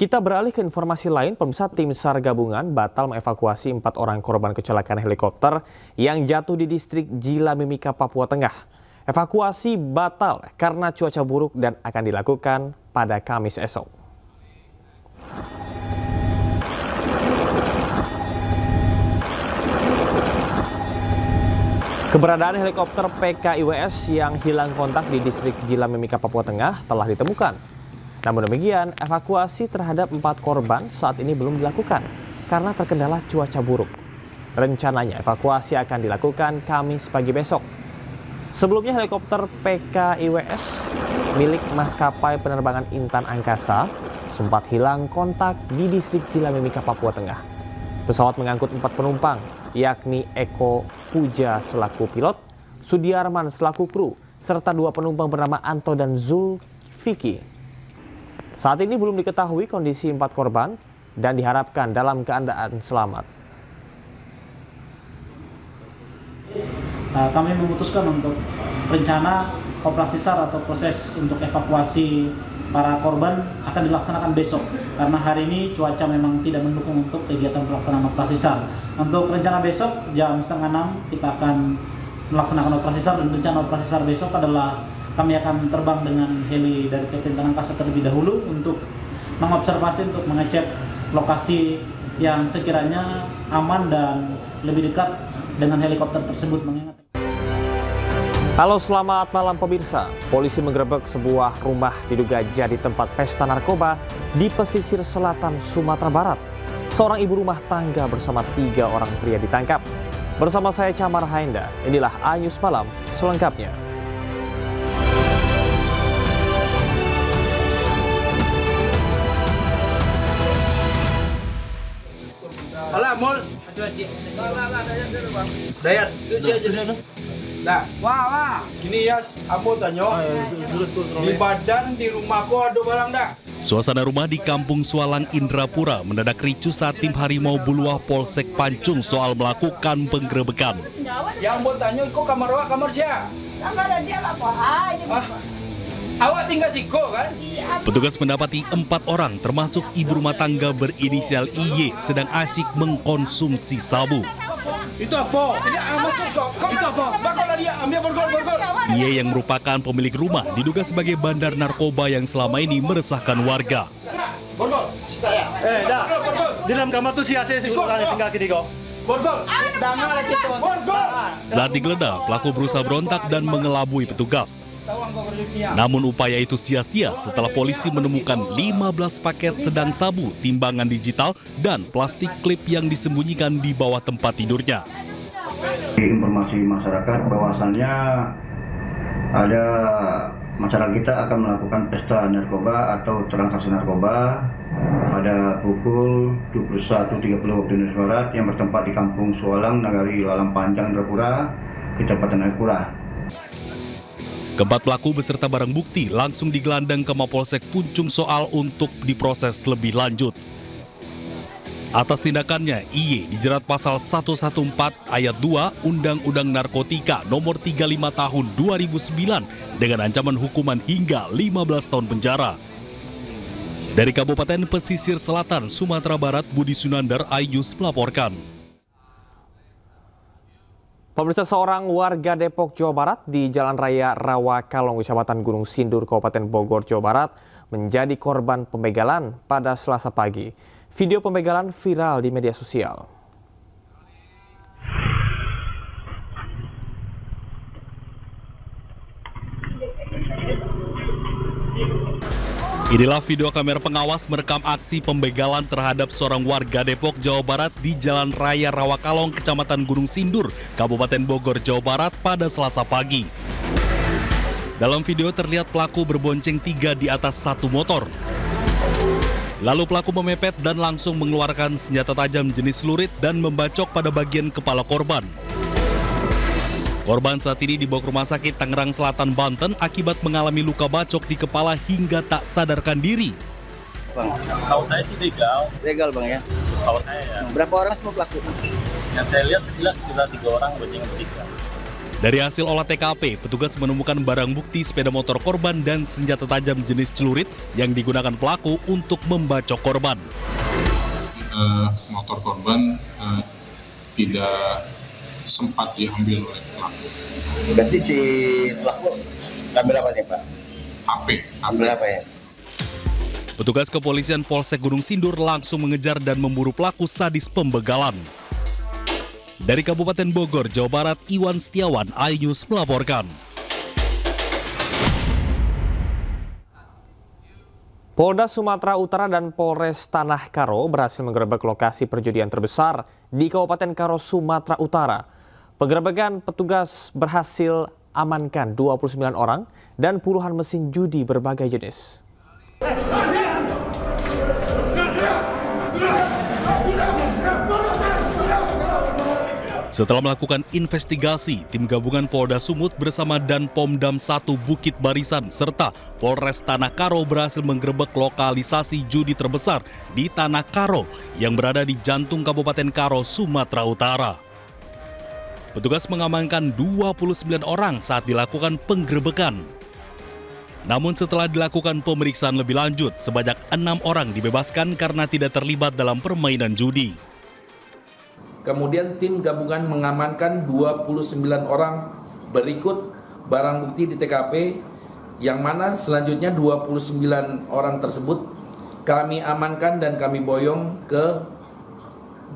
Kita beralih ke informasi lain, pemirsa. Tim SAR gabungan batal mengevakuasi 4 orang korban kecelakaan helikopter yang jatuh di distrik Jila Mimika, Papua Tengah. Evakuasi batal karena cuaca buruk dan akan dilakukan pada Kamis esok. Keberadaan helikopter PKIWS yang hilang kontak di distrik Jila Mimika, Papua Tengah telah ditemukan. Namun demikian, evakuasi terhadap 4 korban saat ini belum dilakukan karena terkendala cuaca buruk. Rencananya evakuasi akan dilakukan Kamis pagi besok. Sebelumnya helikopter PKIWS milik maskapai penerbangan Intan Angkasa sempat hilang kontak di distrik Jila Mimika, Papua Tengah. Pesawat mengangkut 4 penumpang, yakni Eko Puja selaku pilot, Sudiarman selaku kru, serta 2 penumpang bernama Anto dan Zulfikri. Saat ini belum diketahui kondisi 4 korban dan diharapkan dalam keadaan selamat. Kami memutuskan untuk rencana operasi SAR atau proses untuk evakuasi para korban akan dilaksanakan besok karena hari ini cuaca memang tidak mendukung untuk kegiatan pelaksanaan operasi SAR. Untuk rencana besok jam 5:30 kita akan melaksanakan operasi SAR, dan rencana operasi SAR besok adalah kami akan terbang dengan heli dari PT Intan Angkasa terlebih dahulu untuk mengobservasi, untuk mengecek lokasi yang sekiranya aman dan lebih dekat dengan helikopter tersebut. Halo, selamat malam pemirsa. Polisi menggerebek sebuah rumah diduga jadi tempat pesta narkoba di pesisir selatan Sumatera Barat. Seorang ibu rumah tangga bersama 3 orang pria ditangkap. Bersama saya Camar Haenda, inilah Anyus Malam selengkapnya. Alah, mul. Dayat. Nah, wah. Gini ya, aku tanya. Di badan di rumahku ada barang dah. Suasana rumah di Kampung Sualang, Indrapura mendadak ricuh saat tim Harimau Buluah Polsek Pancung soal melakukan penggerebekan. Yang mau tanya, kok kamar awak kamar siapa? Kamar dia apa aja. Awak tinggal siko kan? Petugas mendapati 4 orang termasuk ibu rumah tangga berinisial IY sedang asyik mengkonsumsi sabu. Itu apa? Itu apa? Bakal dia ambil borgol. IY yang merupakan pemilik rumah diduga sebagai bandar narkoba yang selama ini meresahkan warga. Borgol. Dah. Di dalam kamar tuh si AC tinggal gini kok. Borgol. Saat digeledah, pelaku berusaha berontak dan mengelabui petugas. Namun upaya itu sia-sia setelah polisi menemukan 15 paket sedang sabu, timbangan digital, dan plastik klip yang disembunyikan di bawah tempat tidurnya. Informasi masyarakat bahwasannya ada masyarakat kita akan melakukan pesta narkoba atau transaksi narkoba pada pukul 21.30 waktu Indonesia Barat yang bertempat di Kampung Sualang, Nagari Lalang Panjang, Indrapura, Kecamatan Indrapura. Keempat pelaku beserta barang bukti langsung digelandang ke Mapolsek Puncung Soal untuk diproses lebih lanjut. Atas tindakannya, IY dijerat pasal 114 ayat 2 Undang-Undang Narkotika nomor 35 tahun 2009 dengan ancaman hukuman hingga 15 tahun penjara. Dari Kabupaten Pesisir Selatan, Sumatera Barat, Budi Sunandar, iNews melaporkan. Pemirsa, seorang warga Depok, Jawa Barat di Jalan Raya Rawakalong, Kecamatan Gunung Sindur, Kabupaten Bogor, Jawa Barat menjadi korban pembegalan pada Selasa pagi. Video pembegalan viral di media sosial. Inilah video kamera pengawas merekam aksi pembegalan terhadap seorang warga Depok, Jawa Barat di Jalan Raya Rawakalong, Kecamatan Gunung Sindur, Kabupaten Bogor, Jawa Barat pada Selasa pagi. Dalam video terlihat pelaku berbonceng 3 di atas 1 motor. Lalu pelaku memepet dan langsung mengeluarkan senjata tajam jenis celurit dan membacok pada bagian kepala korban. Korban saat ini dibawa ke Rumah Sakit Tangerang Selatan, Banten akibat mengalami luka bacok di kepala hingga tak sadarkan diri. Bang, tahu saya sih legal. Legal bang ya? Tahu saya ya. Berapa orang semua pelaku? Yang saya lihat sekilas sekitar 3 orang, boncengan 3. Dari hasil olah TKP, petugas menemukan barang bukti sepeda motor korban dan senjata tajam jenis celurit yang digunakan pelaku untuk membacok korban. Motor korban tidak sempat diambil oleh pelaku. Berarti si pelaku ngambil apa nih, Pak? HP. Ambil apa ya? Petugas kepolisian Polsek Gunung Sindur langsung mengejar dan memburu pelaku sadis pembegalan. Dari Kabupaten Bogor, Jawa Barat, Iwan Setiawan, iNews melaporkan. Polda Sumatera Utara dan Polres Tanah Karo berhasil menggerebek lokasi perjudian terbesar di Kabupaten Karo, Sumatera Utara. Penggerebekan petugas berhasil amankan 29 orang dan puluhan mesin judi berbagai jenis. Setelah melakukan investigasi, tim gabungan Polda Sumut bersama Danpomdam 1 Bukit Barisan serta Polres Tanah Karo berhasil menggerebek lokalisasi judi terbesar di Tanah Karo yang berada di jantung Kabupaten Karo, Sumatera Utara. Petugas mengamankan 29 orang saat dilakukan penggerebekan. Namun setelah dilakukan pemeriksaan lebih lanjut, sebanyak 6 orang dibebaskan karena tidak terlibat dalam permainan judi. Kemudian tim gabungan mengamankan 29 orang berikut barang bukti di TKP, yang mana selanjutnya 29 orang tersebut kami amankan dan kami boyong ke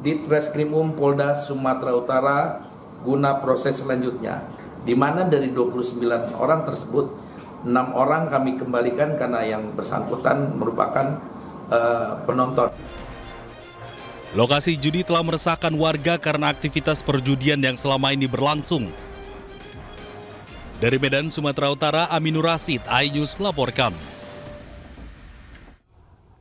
Ditreskrimum Polda Sumatera Utara guna proses selanjutnya. Di mana dari 29 orang tersebut 6 orang kami kembalikan karena yang bersangkutan merupakan penonton. Lokasi judi telah meresahkan warga karena aktivitas perjudian yang selama ini berlangsung. Dari Medan, Sumatera Utara, Aminur Rasid, iNews melaporkan.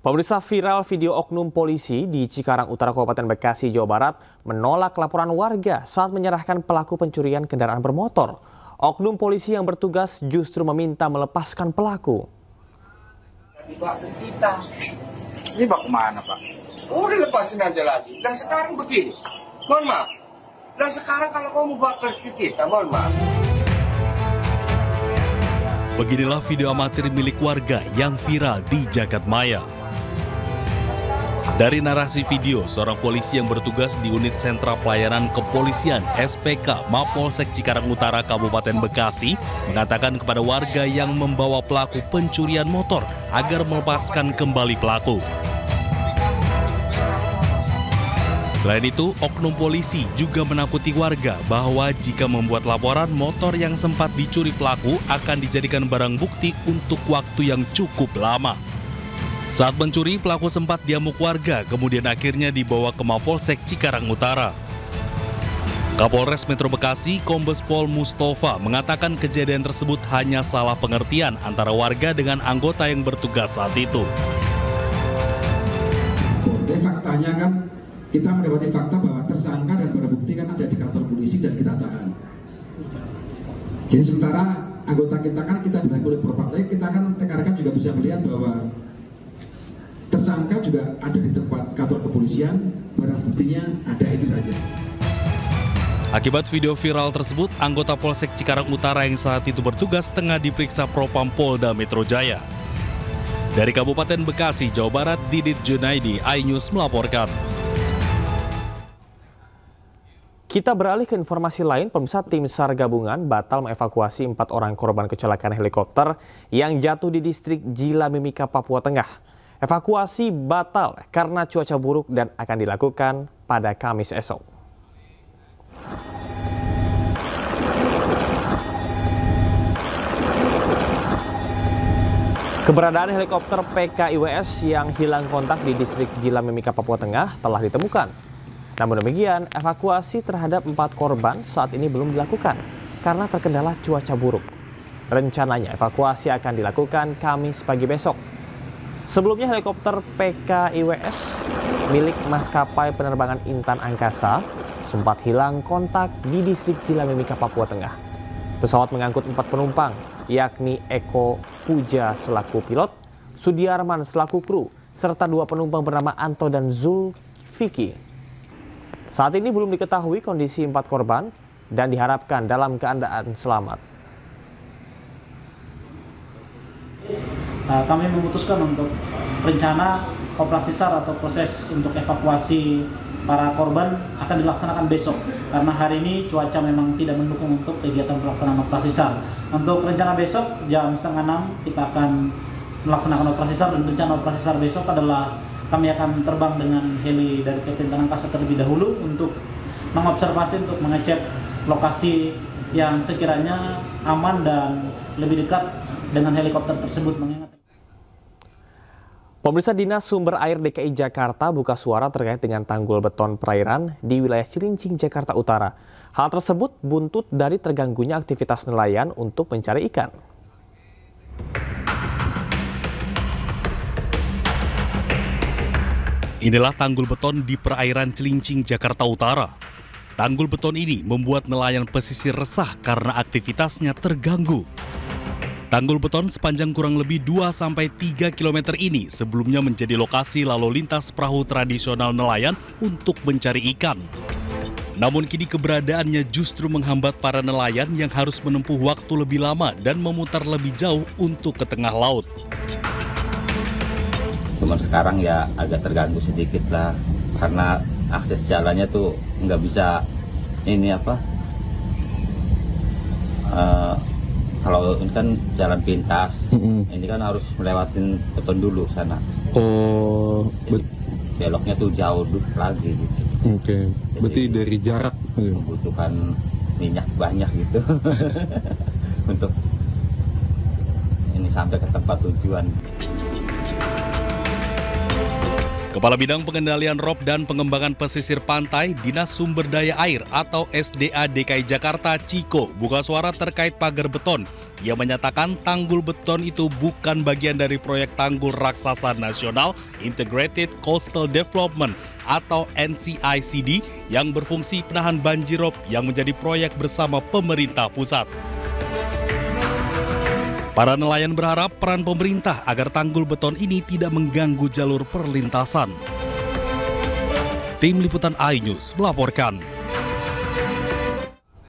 Pemirsa, viral video oknum polisi di Cikarang Utara, Kabupaten Bekasi, Jawa Barat menolak laporan warga saat menyerahkan pelaku pencurian kendaraan bermotor. Oknum polisi yang bertugas justru meminta melepaskan pelaku. Dibawa ke kita. Ini bawa kemana, Pak? Udah lepasin aja lagi. Dan sekarang begini, mohon maaf. Dan sekarang kalau kamu bawa ke kita, mohon maaf. Beginilah video amatir milik warga yang viral di Jagadmaya. Dari narasi video, seorang polisi yang bertugas di unit sentra pelayanan kepolisian SPK Mapolsek Cikarang Utara Kabupaten Bekasi mengatakan kepada warga yang membawa pelaku pencurian motor agar melepaskan kembali pelaku. Selain itu, oknum polisi juga menakuti warga bahwa jika membuat laporan, motor yang sempat dicuri pelaku akan dijadikan barang bukti untuk waktu yang cukup lama. Saat mencuri, pelaku sempat diamuk warga, kemudian akhirnya dibawa ke Mapolsek Cikarang Utara. Kapolres Metro Bekasi, Kombes Pol Mustafa, mengatakan kejadian tersebut hanya salah pengertian antara warga dengan anggota yang bertugas saat itu. Faktanya kan, kita mendapati fakta bahwa tersangka dan barang bukti kan ada di kantor polisi dan kita tahan. Jadi sementara anggota kita kan kita dibantu oleh Propam, tapi kita kan rekan-rekan juga bisa melihat bahwa tersangka juga ada di tempat kantor kepolisian, barang buktinya ada itu saja. Akibat video viral tersebut, anggota Polsek Cikarang Utara yang saat itu bertugas tengah diperiksa Propam Polda Metro Jaya. Dari Kabupaten Bekasi, Jawa Barat, Didit Junaidi, iNews melaporkan. Kita beralih ke informasi lain. Pemirsa, tim SAR gabungan batal mengevakuasi 4 orang korban kecelakaan helikopter yang jatuh di distrik Jila Mimika, Papua Tengah. Evakuasi batal karena cuaca buruk dan akan dilakukan pada Kamis esok. Keberadaan helikopter PKIWS yang hilang kontak di distrik Jila Mimika, Papua Tengah telah ditemukan. Namun demikian, evakuasi terhadap 4 korban saat ini belum dilakukan karena terkendala cuaca buruk. Rencananya evakuasi akan dilakukan Kamis pagi besok. Sebelumnya helikopter PKIWS milik maskapai penerbangan Intan Angkasa sempat hilang kontak di distrik Jila Mimika, Papua Tengah. Pesawat mengangkut 4 penumpang, yakni Eko Puja selaku pilot, Sudiarman selaku kru, serta 2 penumpang bernama Anto dan Zulfikri. Saat ini belum diketahui kondisi 4 korban, dan diharapkan dalam keadaan selamat. Kami memutuskan untuk rencana operasi SAR atau proses untuk evakuasi para korban akan dilaksanakan besok karena hari ini cuaca memang tidak mendukung untuk kegiatan pelaksanaan operasi SAR. Untuk rencana besok jam 5:30 kita akan melaksanakan operasi SAR, dan rencana operasi SAR besok adalah kami akan terbang dengan heli dari Kementerian Angkasa terlebih dahulu untuk mengobservasi, untuk mengecek lokasi yang sekiranya aman dan lebih dekat dengan helikopter tersebut. Mengingat Pemirsa, Dinas Sumber Air DKI Jakarta buka suara terkait dengan tanggul beton perairan di wilayah Cilincing, Jakarta Utara. Hal tersebut buntut dari terganggunya aktivitas nelayan untuk mencari ikan. Inilah tanggul beton di perairan Cilincing, Jakarta Utara. Tanggul beton ini membuat nelayan pesisir resah karena aktivitasnya terganggu. Tanggul beton sepanjang kurang lebih 2-3 km ini sebelumnya menjadi lokasi lalu lintas perahu tradisional nelayan untuk mencari ikan. Namun kini keberadaannya justru menghambat para nelayan yang harus menempuh waktu lebih lama dan memutar lebih jauh untuk ke tengah laut. Cuman sekarang ya agak terganggu sedikit lah, karena akses jalannya tuh nggak bisa kalau ini kan jalan pintas, ini kan harus melewatin beton dulu sana. Oh, jadi beloknya tuh jauh lagi gitu. Oke, berarti dari jarak membutuhkan minyak banyak gitu untuk ini sampai ke tempat tujuan. Kepala Bidang Pengendalian Rob dan Pengembangan Pesisir Pantai Dinas Sumber Daya Air atau SDA DKI Jakarta Ciko buka suara terkait pagar beton. Ia menyatakan tanggul beton itu bukan bagian dari proyek tanggul raksasa nasional Integrated Coastal Development atau NCICD yang berfungsi penahan banjirop yang menjadi proyek bersama pemerintah pusat. Para nelayan berharap peran pemerintah agar tanggul beton ini tidak mengganggu jalur perlintasan. Tim Liputan iNews melaporkan.